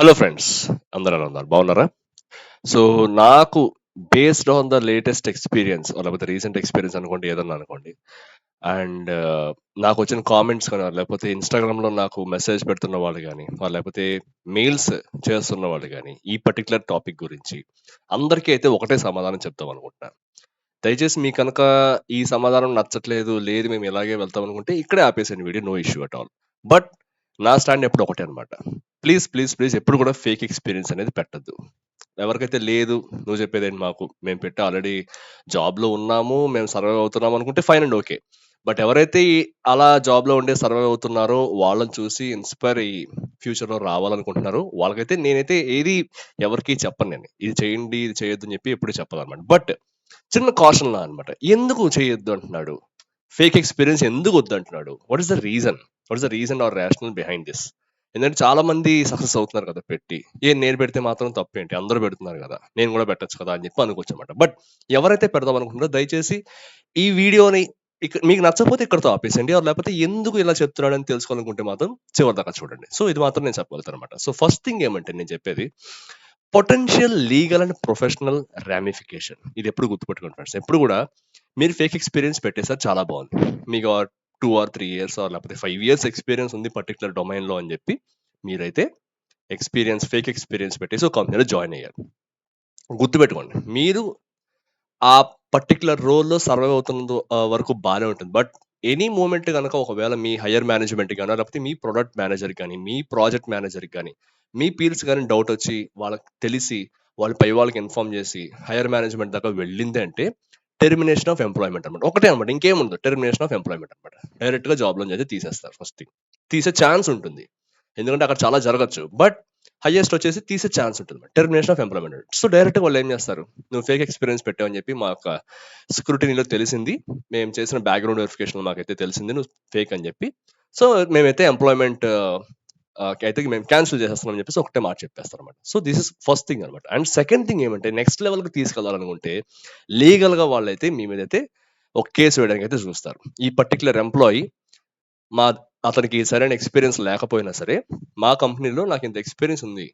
Hello friends, అందరూ ఎలా ఉన్నారు? బాగున్నారా? సో, నాకు based on the latest experience లేకపోతే రీసెంట్ ఎక్స్‌పీరియన్స్ అనుకోండి, ఏదన్నా అనుకోండి. అండ్ నాకొచ్చిన కామెంట్స్ గాని, లేకపోతే ఇన్‌స్టాగ్రామ్‌లో నాకు మెసేజ్ పెడుతున్న వాళ్ళు గాని, లేకపోతే మెయిల్స్ చేస్తున్న వాళ్ళు గాని, ఈ పర్టిక్యులర్ టాపిక్ గురించి అందరికీ అయితే ఒకటే సమాధానం చెప్దాం అనుకుంటున్నాను. దయచేసి మీకు కనుక ఈ సమాధానం నచ్చట్లేదు, లేదు మేము ఇలాగే వెళ్తాం అనుకుంటే ఇక్కడే ఆపేసేయండి video. No issue at all. But నా స్టాండ్ ఎప్పుడు ఒకటే అనమాట. ప్లీజ్, ప్లీజ్, ప్లీజ్ ఎప్పుడు కూడా ఫేక్ ఎక్స్‌పీరియన్స్ అనేది పెట్టొద్దు. ఎవరికైతే లేదు, నువ్వు చెప్పేదేంటి మాకు, మేము పెట్టి ఆల్రెడీ జాబ్‌లో ఉన్నాము, మేము సర్వైవ్ అవుతున్నాం అనుకుంటే ఫైన్ అండ్ ఓకే. బట్ ఎవరైతే అలా జాబ్‌లో ఉండి సర్వైవ్ అవుతున్నారో, వాళ్ళని చూసి ఇన్‌స్పైర్ అయ్యి ఫ్యూచర్‌లో రావాలనుకుంటున్నారో, వాళ్ళకైతే నేనైతే ఏది ఎవరికీ చెప్పను నేను. ఇది చేయండి, ఇది చేయొద్దు అని చెప్పి ఎప్పుడు చెప్పననమాట. బట్ చిన్న కాషన్‌లా అనమాట. ఎందుకు చేయొద్దు అంటున్నాడు? ఫేక్ ఎక్స్‌పీరియన్స్ ఎందుకు వద్దంటున్నాడు? What is the reason? What is the reason or rational behind this? ఎందుకంటే చాలా మంది సక్సెస్ అవుతున్నారు కదా పెట్టి. నేను పెడితే మాత్రం తప్పేంటి? అందరూ పెడుతున్నారు కదా! నేను కూడా పెట్టొచ్చు కదా! అని చెప్పి అనుకోవచ్చనమాట. బట్ ఎవరైతే పెడదాం అనుకుంటున్నారో దయచేసి ఈ వీడియోని మీకు నచ్చకపోతే ఇక్కడితో ఆపేసేయండి. లేకపోతే ఎందుకు ఇలా చెప్తున్నాడని తెలుసుకోవాలనుకుంటే మాత్రం చివరిదాకా చూడండి. సో, ఇది మాత్రం నేను చెప్పగలుగుతాననమాట. సో, ఫస్ట్ థింగ్ ఏమంటే నేను చెప్పేది potential legal and professional ramification. ఇది ఎప్పుడు గుర్తుపెట్టుకోండి ఫ్రెండ్స్. ఎప్పుడు కూడా మీరు ఫేక్ ఎక్స్‌పీరియన్స్ పెట్టేసారు, చాలా బావుంది. మీకు 2 ఆర్ 3 ఇయర్స్ లేకపోతే 5 ఇయర్స్ ఎక్స్‌పీరియన్స్ ఉంది పర్టిక్యులర్ డొమైన్‌లో అని చెప్పి మీరైతే ఫేక్ ఎక్స్‌పీరియన్స్ పెట్టేసి ఒక కంపెనీలో జాయిన్ అయ్యారు. గుర్తుపెట్టుకోండి. మీరు ఆ పర్టిక్యులర్ రోల్‌లో సర్వైవ్ అవుతున్నంత వరకు బానే ఉంటుంది. బట్ ఎనీ మూమెంట్ గనక ఒకవేళ మీ హైర్ మేనేజ్‌మెంట్‌కి గానో, లేకపోతే మీ ప్రొడక్ట్ మేనేజర్‌కి గాని, మీ ప్రాజెక్ట్ మేనేజర్‌కి గాని, మీ పీర్స్ గాని డౌటొచ్చి, వాళ్ళకి తెలిసి, వాళ్ళు పై వాళ్ళకి ఇన్ఫార్మ్ చేసి, హైర్ మేనేజ్‌మెంట్ దాకా వెళ్ళింది అంటే, టెర్మినేషన్ ఆఫ్ ఎంప్లాయ్‌మెంట్ అనమాట. ఒకటే అనమాట. ఇంకేముండదు. టెర్మినేషన్ ఆఫ్ ఎంప్లాయ్‌మెంట్ అనమాట. డైరెక్ట్‌గా జాబ్‌లో నుంచి అయితే తీసేస్తారు ఫస్ట్ థింగ్. తీసే ఛాన్స్ ఉంటుంది. ఎందుకంటే అక్కడ చాలా జరగొచ్చు. బట్ హైయెస్ట్ వచ్చేసి తీసే ఛాన్స్ ఉంటుంది. Termination of employment. సో, డైరెక్ట్‌గా వాళ్ళు ఏం చేస్తారు? నువ్వు ఫేక్ ఎక్స్‌పీరియన్స్ పెట్టావని చెప్పి మా యొక్క స్క్రూటినీలో తెలిసింది. మేము చేసిన బ్యాక్‌గ్రౌండ్ వెరిఫికేషన్‌లో మాకైతే తెలిసింది నువ్వు ఫేక్ అని చెప్పి. సో, మేమైతే ఎంప్లాయ్‌మెంట్ అయితే మేము క్యాన్సిల్ చేసేస్తున్నాం అని చెప్పేసి ఒకటే మాట చెప్పేస్తారన్నమాట. So, this is first thing అనమాట. అండ్ సెకండ్ థింగ్ ఏమంటే నెక్స్ట్ లెవెల్‌కి తీసుకెళ్లాలనుకుంటే లీగల్‌గా వాళ్ళైతే మీ మీదైతే ఒక కేస్ వేయడానికైతే చూస్తారు. ఈ పర్టిక్యులర్ ఎంప్లాయీ మా అతనికి సరైన ఎక్స్‌పీరియన్స్ లేకపోయినా సరే, మా కంపెనీలో నాకింత ఎక్స్‌పీరియన్స్ ఉంది.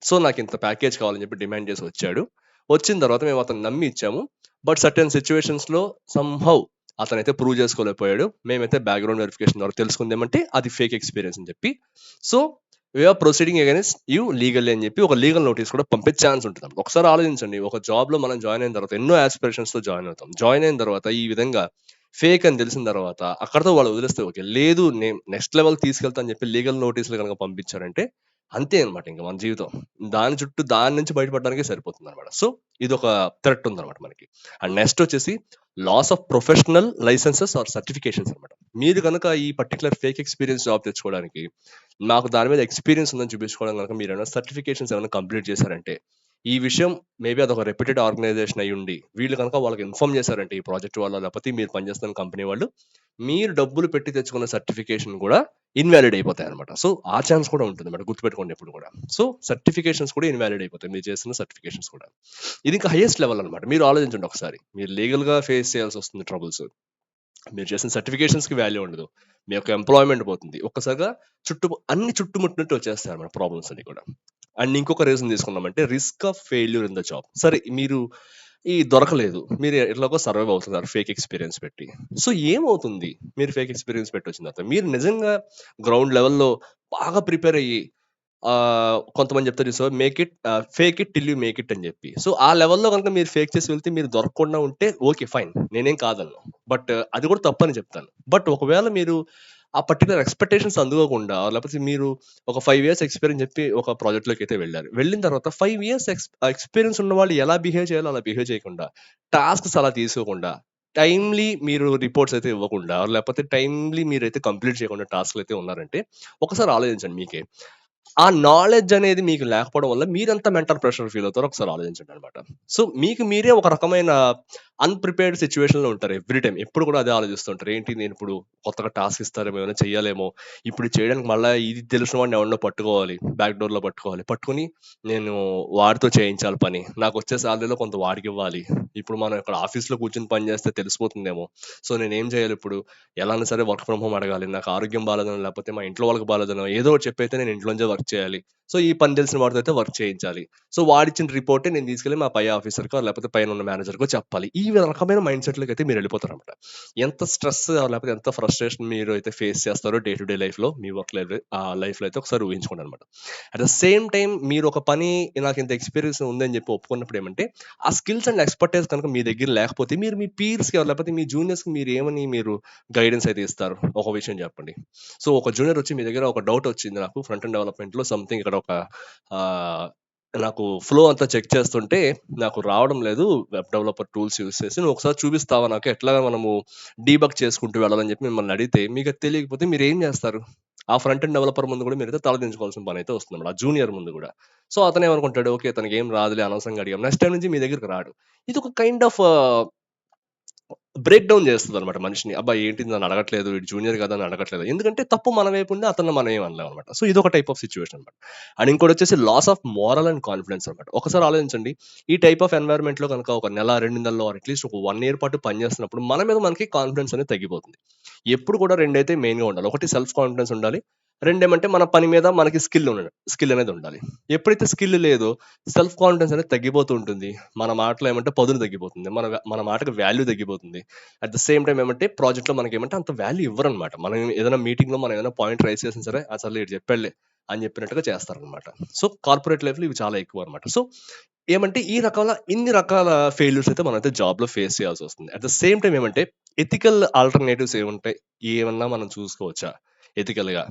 సో, నాకింత ప్యాకేజ్ కావాలని చెప్పి డిమాండ్ చేసి వచ్చాడు. వచ్చిన తర్వాత మేము అతన్ని నమ్మి ఇచ్చాము. బట్ సర్టెన్ సిట్యుయేషన్స్‌లో సమ్‌హౌ అతనైతే ప్రూవ్ చేసుకోలేకపోయాడు. మేమైతే బ్యాక్‌గ్రౌండ్ వెరిఫికేషన్ ద్వారా తెలుసుకుందేమంటే అది ఫేక్ ఎక్స్‌పీరియన్స్ అని చెప్పి. So, we are proceeding against you legally అని చెప్పి ఒక లీగల్ నోటీస్ కూడా పంపే ఛాన్స్ ఉంటది. ఒకసారి ఆలోచించండి. ఒక జాబ్‌లో మనం జాయిన్ అయిన తర్వాత ఎన్నో యాస్పిరేషన్స్‌తో జాయిన్ అవుతాం. జాయిన్ అయిన తర్వాత ఈ విధంగా ఫేక్ అని తెలిసిన తర్వాత అక్కడితో వాళ్ళు వదిలేస్తే ఓకే. లేదు నేను నెక్స్ట్ లెవెల్‌కి తీసుకెళ్తా అని చెప్పి లీగల్ నోటీస్‌లు గనక పంపించారంటే అంతే అన్నమాట ఇంక మన జీవితం. దాని నుంచి బయటపడడానికే సరిపోతుందన్నమాట. సో, ఇదొక థ్రెట్ ఉందన్నమాట మనకి. అండ్ నెక్స్ట్ వచ్చేసి loss of professional licenses or certifications అన్నమాట. మీరు గనక ఈ పర్టిక్యులర్ ఫేక్ ఎక్స్‌పీరియన్స్ జాబ్ తెచ్చుకోవడానికి, నాకు దాని మీద ఎక్స్‌పీరియన్స్ ఉందని చూపించుకోవడానికి గనక మీరేమైనా సర్టిఫికేషన్స్ ఏమైనా కంప్లీట్ చేశారంటే, ఈ విషయం మేబీ అదొక రెప్యూటెడ్ ఆర్గనైజేషన్ అయ్యుండి, వీళ్ళు గనక వాళ్ళకి ఇన్ఫార్మ్ చేశారంటే ఈ ప్రాజెక్ట్ వాళ్ళో, లేకపోతే మీరు పనిచేస్తున్న కంపెనీ వాళ్ళు, మీరు డబ్బులు పెట్టి తెచ్చుకున్న సర్టిఫికేషన్ కూడా ఇన్‌వాలిడ్ అయిపోతాయన్నమాట. సో, ఆ ఛాన్స్ కూడా ఉంటుందన్నమాట. గుర్తుపెట్టుకోండి ఎప్పుడు కూడా. సో, సర్టిఫికేషన్స్ కూడా ఇన్‌వాలిడ్ అయిపోతాయి. మీరు చేస్తున్న సర్టిఫికేషన్స్ కూడా. ఇది ఇంకా హైయెస్ట్ లెవెల్ అన్నమాట. మీరు ఆలోచించండి ఒకసారి. మీరు లీగల్‌గా ఫేస్ చేయాల్సొస్తుంది ట్రబుల్స్. మీరు చేసిన సర్టిఫికేషన్స్‌కి వాల్యూ ఉండదు. మీ యొక్క ఎంప్లాయ్‌మెంట్ పోతుంది. ఒక్కసారిగా చుట్టుముట్టినట్టు వచ్చేస్తాయన్నమాట ప్రాబ్లమ్స్ అన్నీ కూడా. అండ్ ఇంకొక రీజన్ తీసుకున్నామంటే risk of failure in the job. సరే మీరు దొరకలేదు. మీరు ఎట్లాగో సర్వైవ్ అవుతున్నారు ఫేక్ ఎక్స్‌పీరియన్స్ పెట్టి. సో, ఏమవుతుంది? మీరు ఫేక్ ఎక్స్‌పీరియన్స్ పెట్టొచ్చిన తర్వాత? మీరు నిజంగా గ్రౌండ్ లెవెల్‌లో బాగా ప్రిపేర్ అయ్యి కొంతమంది చెప్తారు చూసావా? Fake it till you make it అని చెప్పి. సో, ఆ లెవెల్‌లో గనుక మీరు ఫేక్ చేసి వెళ్తే మీరు దొరకకుండా ఉంటే ఓకే. ఫైన్. నేనేం కాదనను. బట్ అది కూడా తప్పని చెప్తాను. బట్ ఒకవేళ మీరు ఆ పర్టిక్యులర్ ఎక్స్‌పెక్టేషన్స్ అందుకోకుండా, లేకపోతే మీరు ఒక 5 ఇయర్స్ ఎక్స్‌పీరియన్స్ చెప్పి ఒక ప్రాజెక్ట్‌లోకైతే వెళ్లారు. వెళ్ళిన తర్వాత 5 ఇయర్స్ ఎక్స్‌పీరియన్స్ ఉన్నవాళ్ళు ఎలా బిహేవ్ చేయాలో అలా బిహేవ్ చేయకుండా, టాస్క్స్ అలా తీసుకోకుండా, టైమ్‌లీ మీరు రిపోర్ట్స్ అయితే ఇవ్వకుండా, లేకపోతే టైమ్‌లీ మీరైతే కంప్లీట్ చేయకుండా టాస్క్‌లయితే ఉన్నారంటే, ఒకసారి ఆలోచించండి మీకే. ఆ నాలెడ్జ్ అనేది మీకు లేకపోవడం వల్ల మీరెంత మెంటల్ ప్రెషర్ ఫీల్ అవుతారో ఒకసారి ఆలోచించండనమాట. సో, మీకు మీరే ఒక రకమైన అన్‌ప్రిపేర్డ్ సిట్యుయేషన్‌లో ఉంటారు ఎవ్రీ టైమ్. ఎప్పుడు కూడా అదే ఆలోచిస్తుంటారు. ఏంటి నేనిప్పుడు కొత్తగా టాస్క్ ఇస్తారేమో, ఏమైనా చేయాలేమో, ఇప్పుడు ఇది చేయడానికి మళ్ళా ఇది తెలిసిన వాడిని ఎవడినో పట్టుకోవాలి. బ్యాక్ డోర్‌లో పట్టుకోవాలి. పట్టుకొని నేను వాడితో చేయించాలి పని. నాకొచ్చే సాలరీలో కొంత వాడికివ్వాలి. ఇప్పుడు మనం ఇక్కడ ఆఫీస్‌లో కూర్చొని పని చేస్తే తెలిసిపోతుందేమో. సో, నేనేం చేయాలిప్పుడు? ఎలా అయినా సరే వర్క్ ఫ్రమ్ హోమ్ అడగాలి. నాకు ఆరోగ్యం బాలేదనో, లేకపోతే మా ఇంట్లో వాళ్ళకి బాలేదనో ఏదో ఒకటి చెప్పైతే నేను ఇంట్లో నుంచే వర్క్ చేయాలి. సో, ఈ పని తెలిసిన వాడితో అయితే వర్క్ చేయించాలి. సో, వాడిచ్చిన రిపోర్టే నేను తీసుకెళ్ళి మా పై ఆఫీసర్‌కో, లేకపోతే పైనున్న మేనేజర్‌కో చెప్పాలి. ఈ రకమైన మైండ్ సెట్‌లోకైతే మీరెళ్ళిపోతారనమాట. ఎంత స్ట్రెస్ లేకపోతే ఎంత ఫ్రస్ట్రేషన్ మీరు అయితే ఫేస్ చేస్తారో డే టు డే లైఫ్‌లో మీ వర్క్ లైఫ్‌లో అయితే ఒకసారి ఊహించుకోండనమాట. అట్ ద సేమ్ టైమ్ మీరు ఒక పని నాకింత ఎక్స్‌పీరియన్స్ ఉందని చెప్పి ఒప్పుకున్నప్పుడు ఏమంటే, ఆ స్కిల్స్ అండ్ ఎక్స్‌పర్టైజ్ కనుక మీ దగ్గర లేకపోతే మీరు మీ పీర్స్‌కి లేకపోతే మీ జూనియర్స్‌కి మీరు గైడెన్స్ అయితే ఇస్తారు? ఒక విషయం చెప్పండి. సో, ఒక జూనియర్ వచ్చి మీ దగ్గర ఒక డౌట్ వచ్చింది నాకు ఫ్రంట్ ఎండ్ డెవలప్‌మెంట్‌లో సంథింగ్ ఇక్కడ ఒక ఆహ్, నాకు ఫ్లో అంతా చెక్ చేస్తుంటే నాకు రావడం లేదు. వెబ్ డెవలపర్ టూల్స్ యూజ్ చేసి నువ్వు ఒకసారి చూపిస్తావా నాకు ఎట్లాగా మనము డీబగ్ చేసుకుంటూ వెళ్ళాలని చెప్పి మిమ్మల్ని అడిగితే మీకు అది తెలియకపోతే మీరేం చేస్తారు? ఆ ఫ్రంట్ ఎండ్ డెవలపర్ ముందు కూడా మీరైతే తలదించుకోవాల్సిన పనైతే వస్తుందన్నమాట. ఆ జూనియర్ ముందు కూడా. సో, అతనేమనుకుంటాడు ఓకే. తనకేం రాదులే అనవసరంగా అడిగాం. నెక్స్ట్ టైమ్ నుంచి మీ దగ్గరికి రాడు. ఇదొక కైండ్ ఆఫ్ బ్రేక్ డౌన్ చేస్తదనమాట మనిషిని. అబ్బా! ఏంటి నన్ను అడగట్లేదు. వీడు జూనియర్ కదా! అని అడగట్లేదు. ఎందుకంటే తప్పు మన వైపు ఉంది. అతన్ని మనం ఏమి అనలేమనమాట. సో, ఇదొక టైప్ ఆఫ్ సిట్యుయేషన్ అనమాట. అండ్ ఇంకోటొచ్చేసి loss of moral and confidence అనమాట. ఒకసారి ఆలోచించండి. ఈ టైప్ ఆఫ్ ఎన్వైర్న్‌మెంట్‌లో గనుక ఒక నెల, 2 నెలల్లో ఆర్ అట్‌లీస్ట్ ఒక 1 ఇయర్ పాటు పని చేస్తున్నప్పుడు మన మీద మనకి కాన్ఫిడెన్స్ అనేది తగ్గిపోతుంది. ఎప్పుడు కూడా 2 అయితే మెయిన్‌గా ఉండాలి. ఒకటి సెల్ఫ్ కాన్ఫిడెన్స్ ఉండాలి. రెండేమంటే మన పని మీద మనకి స్కిల్ అనేది ఉండాలి. ఎప్పుడైతే స్కిల్ లేదో సెల్ఫ్ కాన్ఫిడెన్స్ అనేది తగ్గిపోతూ ఉంటుంది. మన మాటలో ఏమంటే పదును తగ్గిపోతుంది. మన మాటకి వాల్యూ తగ్గిపోతుంది. అట్ ద సేమ్ టైమ్ ఏమంటే ప్రాజెక్ట్‌లో మనకేమంటే అంత వాల్యూ ఇవ్వరనమాట. మనం ఏదైనా మీటింగ్‌లో మనం ఏదైనా పాయింట్ రైజ్ చేసినా సరే, "ఆ! సర్లే ఈడు చెప్పాడులే" అని చెప్పినట్టుగా చేస్తారనమాట. సో, కార్పొరేట్ లైఫ్‌లో ఇవి చాలా ఎక్కువనమాట. సో, ఏమంటే ఇన్ని రకాల ఫెయిల్యూర్స్ అయితే మనమైతే జాబ్‌లో ఫేస్ చేయాల్సొస్తుంది. అట్ ద సేమ్ టైమ్ ఏమంటే ఎథికల్ ఆల్టర్‌నేటివ్స్ ఏముంటాయి? ఏమన్నా మనం చూసుకోవచ్చా ఎథికల్‌గా?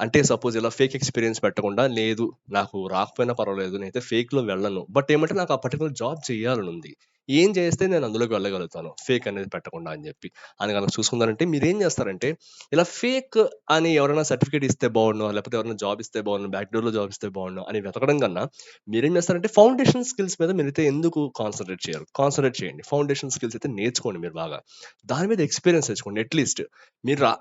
అంటే సపోజ్ ఇలా ఫేక్ ఎక్స్‌పీరియన్స్ పెట్టకుండా, లేదు నాకు రాకపోయినా పర్వాలేదు. నేనైతే ఫేక్‌లో వెళ్ళను. బట్ ఏమంటే నాకు ఆ పర్టిక్యులర్ జాబ్ చేయాలనుంది. ఏం చేస్తే నేను అందులోకి వెళ్ళగలుగుతాను? ఫేక్ అనేది పెట్టకుండా అని జెప్పి. అని గనక చూసుకున్నారంటే మీరేం జేస్తారంటే, ఇలా ఫేక్ అని ఎవరైనా సర్టిఫికేట్ ఇస్తే బావుండు, లేకపోతే ఎవరైనా జాబ్ ఇస్తే బావుండు, బ్యాక్ డోర్‌లో జాబ్ ఇస్తే బావుండు అని వెతకడం కన్నా, మీరేం చేస్తారంటే ఫౌండేషన్ స్కిల్స్ మీద మీరైతే ఎందుకు కాన్సంట్రేట్ చేయరు? కాన్సంట్రేట్ చేయండి. ఫౌండేషన్ స్కిల్స్ అయితే నేర్చుకోండి మీరు బాగా. దాని మీద ఎక్స్‌పీరియన్స్ తెచ్చుకోండి అట్‌లీస్ట్.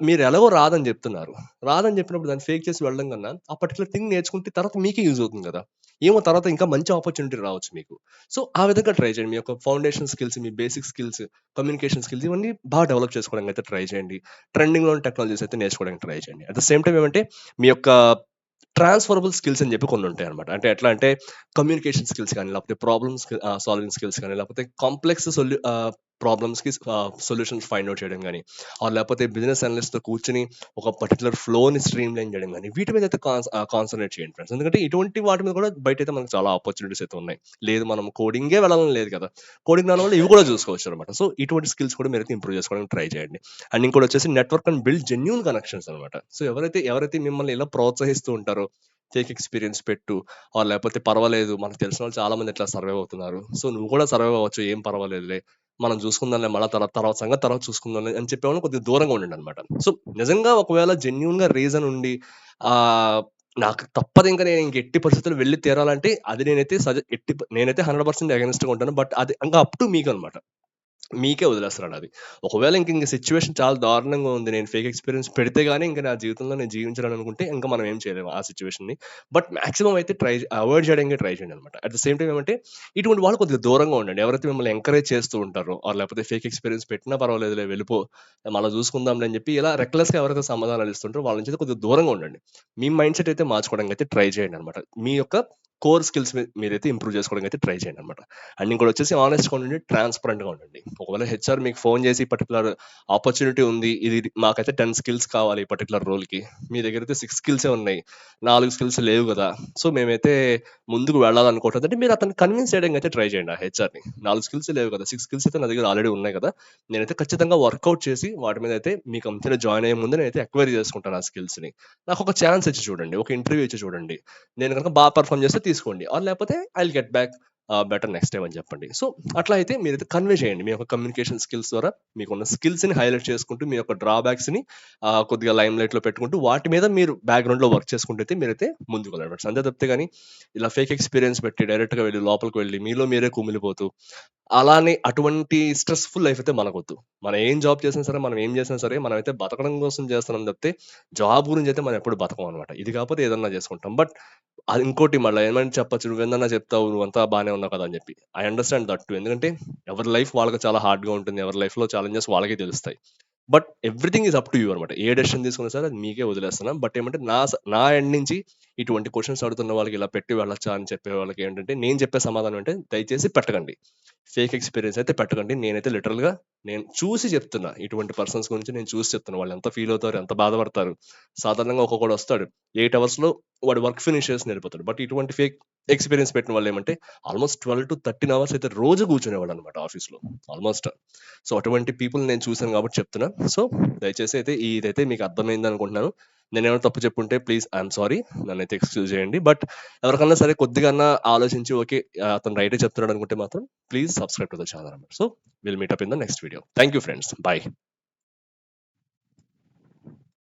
మీరు ఎలాగో రాదని జెప్తున్నారు. రాదని జెప్పినప్పుడు దాన్ని ఫేక్ చేసి వెళ్ళడం కన్నా, ఆ పర్టిక్యులర్ థింగ్ నేర్చుకుంటే తర్వాత మీకే యూజ్ అవుతుంది గదా! ఏమో తర్వాత ఇంకా మంచి ఆపర్చునిటీ రావచ్చు మీకు. సో, ఆ విధంగా ట్రై చేయండి. మీ యొక్క ఫౌండేషన్ స్కిల్స్, మీ బేసిక్ స్కిల్స్, కమ్యూనికేషన్ స్కిల్స్ ఇవన్నీ బాగా డెవలప్ చేసుకోవడానికి అయితే ట్రై చేయండి. ట్రెండింగ్‌లో ఉన్న టెక్నాలజీస్ అయితే నేర్చుకోవడానికి ట్రై చేయండి. అట్ ద సేమ్ టైమ్ ఏమంటే మీ యొక్క ట్రాన్స్‌ఫరబుల్ స్కిల్స్ అని చెప్పి కొన్నుంటాయన్నమాట. అంటే ఎట్లా అంటే కమ్యూనికేషన్ స్కిల్స్ గాని, లేకపోతే సాల్వింగ్ స్కిల్స్ గాని, లేకపోతే కాంప్లెక్స్ ప్రాబ్లమ్స్‌కి సొల్యూషన్స్ ఫైండ్ ఔట్ చేయడం గాని, లేకపోతే బిజినెస్ అనలిస్ట్‌తో కూర్చొని ఒక పర్టిక్యులర్ ఫ్లోని స్ట్రీమ్‌లైన్ చేయడం గాని, వీటి మీద అయితే కాన్సంట్రేట్ చేయండి ఫ్రెండ్స్. ఎందుకంటే ఇటువంటి వాటి మీద కూడా బయటైతే మనకు చాలా ఆపర్చునిటీస్ అయితే ఉన్నాయి. లేదు మనం కోడింగే వెళ్ళాలని లేదు కదా! కోడింగ్ రాని వాళ్ళు ఇవి కూడా చూసుకోవచ్చనమాట. సో, ఇటువంటి స్కిల్స్ కూడా మీరైతే ఇంప్రూవ్ చేసుకోవడానికి ట్రై చేయండి. అండ్ ఇంకోటొచ్చేసి network and build genuine connections అనమాట. సో, ఎవరైతే మిమ్మల్ని ఇలా ప్రోత్సహిస్తూ ఉంటారో, ఫేక్ ఎక్స్‌పీరియన్స్ పెట్టు లేకపోతే పర్వాలేదు మనకు తెలిసిన వాళ్ళు చాలా మంది ఇట్లా సర్వైవ్ అవుతున్నారు. సో, నువ్వు కూడా సర్వైవ్ అవ్వచ్చు ఏం పర్వాలేదులే. మనం చూసుకుందాంలే మళ్ళా తర్వాత సంగతి తర్వాత చూసుకుందాంలే అని చెప్పేవాళ్ళని కొద్దిగా దూరంగా ఉండండనమాట. సో, నిజంగా ఒకవేళ జెన్యూన్‌గా రీజన్ ఉండి ఆహ్, నాకు తప్పదింక నేను ఇంక ఎట్టి పరిస్థితుల్లో వెళ్లి తీరాలంటే అది నేనైతే 100% అగైన్స్ట్‌గా ఉంటాను. బట్ అది ఇంకా అప్ టు మీకనమాట. మీకే వదిలేస్తున్నానది. ఒకవేళ ఇంక సిట్యుయేషన్ చాలా దారుణంగా ఉంది. నేను ఫేక్ ఎక్స్‌పీరియన్స్ పెడితే గాని ఇంక నా జీవితంలో నేను జీవించలేననుకుంటే ఇంక మనం ఏం చేయలేము ఆ సిట్యుయేషన్‌ని. బట్ మాక్సిమం అయితే అవాయిడ్ చేయడానికే ట్రై చేయండనమాట. అట్ ద సేమ్ టైమ్ ఏమంటే ఇటువంటి వాళ్ళు కొద్దిగా దూరంగా ఉండండి. ఎవరైతే మిమ్మల్ని ఎంకరేజ్ చేస్తూ ఉంటారో లేకపోతే ఫేక్ ఎక్స్‌పీరియన్స్ పెట్టినా పర్వాలేదులే వెళ్ళిపో. మళ్ళా చూసుకుందాంలే అని చెప్పి ఇలా రెక్లెస్‌గా ఎవరైతే సమాధానాలు ఇస్తుంటారో వాళ్ళ నుంచి అయితే కొద్దిగా దూరంగా ఉండండి. మీ మైండ్ సెట్ అయితే మార్చుకోవడానికి అయితే ట్రై చేయండనమాట. మీ యొక్క కోర్ స్కిల్స్ మీరైతే ఇంప్రూవ్ చేసుకోవడానికి అయితే ట్రై చేయండనమాట. అండ్ ఇంకోటొచ్చేసి హానెస్ట్‌గా ఉండండి. ట్రాన్స్‌పరెంట్‌గా ఉండండి. ఒకవేళ హెచ్‌ఆర్ మీకు ఫోను చేసి పర్టిక్యులర్ ఆపర్చునిటీ ఉంది. మాకైతే 10 స్కిల్స్ కావాలి ఈ పర్టిక్యులర్ రోల్‌కి. మీ దగ్గరైతే 6 స్కిల్సే ఉన్నాయి. 4 స్కిల్స్ లేవు గదా! సో, మేమైతే ముందుకు వెళ్ళాలనుకోవట్లేదు అంటే మీరు అతన్ని కన్విన్స్ చేయడానికి అయితే ట్రై చేయండి ఆ హెచ్‌ఆర్‌ని. 4 స్కిల్స్ లేవు కదా! 6 స్కిల్స్ అయితే నా దగ్గర ఆల్రెడీ ఉన్నాయి కదా! నేనైతే ఖచ్చితంగా వర్కౌట్ చేసి వాటి మీద అయితే మీ కంపెనీలో జాయిన్ అయ్యే ముందు నేనైతే అక్వైర్ చేసుకుంటాను ఆ స్కిల్స్‌ని. నాకొక ఛాన్స్ ఇచ్చి చూడండి. ఒక ఇంటర్వ్యూ ఇచ్చి చూడండి. నేను గనుక పెర్ఫార్మ్ చేస్తే తీసుకోండి. లేకపోతే I will get back better next time అని చెప్పండి. సో, అట్లా అయితే మీరైతే కన్వే చేయండి. మీ యొక్క కమ్యూనికేషన్ స్కిల్స్ ద్వారా మీకున్న స్కిల్స్‌ని హైలైట్ చేసుకుంటూ, మీ యొక్క డ్రాబ్యాక్స్‌ని కొద్దిగా లైమ్‌లైట్‌లో పెట్టుకుంటూ, వాటి మీద మీరు బ్యాక్‌గ్రౌండ్‌లో వర్క్ చేసుకుంటూ అయితే మీరైతే ముందుకు వెళ్ళండి. అంతే తప్పితే గాని ఇలా ఫేక్ ఎక్స్‌పీరియన్స్ పెట్టి డైరెక్ట్‌గా వెళ్లి లోపలికి వెళ్లి మీలో మీరే కుమిలిపోతూ అలానే అటువంటి స్ట్రెస్‌ఫుల్ లైఫ్ అయితే మనకొద్దు. మనం ఏం జాబ్ చేసినా సరే, మనం ఏం చేసినా సరే, మనమైతే బతకడం కోసం చేస్తున్నాం తప్పితే, జాబ్ గురించయితే మనం ఎప్పుడు బతకమనమాట. ఇది కాకపోతే ఏదన్నా చేసుకుంటాం. బట్ అది ఇంకోటి మళ్ళా ఏమని చెప్పొచ్చు, "నువ్వేందన్నా చెప్తావు, నువ్వంతా బానే ఉన్నావు కదా!" అని చెప్పి. I understand that two. ఎందుకంటే ఎవరి లైఫ్ వాళ్ళకి చాలా హార్డ్‌గా ఉంటుంది. ఎవరి లైఫ్‌లో ఛాలెంజెస్ వాళ్ళకే తెలుస్తాయి. But everything is up to you అనమాట. ఏ డెసిషన్ తీసుకున్నా సరే అది మీకే వదిలేస్తున్నా. బట్ ఏమంటే నా ఎండ్ నుంచి ఇటువంటి క్వెషన్స్ అడుగుతున్న వాళ్ళకి ఇలా పెట్టి వెళ్ళొచ్చా అని చెప్పే వాళ్ళకి ఏంటంటే, నేను చెప్పే సమాధానం అంటే దయచేసి పెట్టకండి. ఫేక్ ఎక్స్‌పీరియన్స్ అయితే పెట్టకండి. నేనైతే లిటరల్‌గా నేను చూసి చెప్తున్నా. ఇటువంటి పర్సన్స్ గురించి నేను చూసి చెప్తున్నా. వాళ్ళు ఎంత ఫీల్ అవుతారు, ఎంత బాధపడతారు. సాధారణంగా ఒక్కొక్కడు వస్తాడు. 8 అవర్స్‌లో వాడు వర్క్ ఫినిష్ చేసి వెళ్ళిపోతాడు. బట్ ఇటువంటి ఫేక్ ఎక్స్‌పీరియన్స్ పెట్టిన వాళ్ళు ఏమంటే ఆల్మోస్ట్ 12-13 అవర్స్ అయితే రోజు కూర్చునేవాడనమాట ఆఫీస్‌లో ఆల్మోస్ట్. సో, అటువంటి పీపుల్‌ని నేను చూసాను కాబట్టి చెప్తున్నా. సో, దయచేసి అయితే ఇదైతే మీకు అర్థమైంది అనుకుంటున్నాను. నేనేమైనా తప్పు చెప్పుంటే ప్లీజ్ ఐయామ్ సారీ. నన్నైతే ఎక్స్‌క్యూజ్ చేయండి. బట్ ఎవరికన్నా సరే కొద్దిగన్నా ఆలోచించి ఓకే. అతను రైటే చెప్తున్నాడు అనుకుంటే మాత్రం please subscribe to the channel అన్నమాట. So, will meet up in the next video. Thank you friends. By.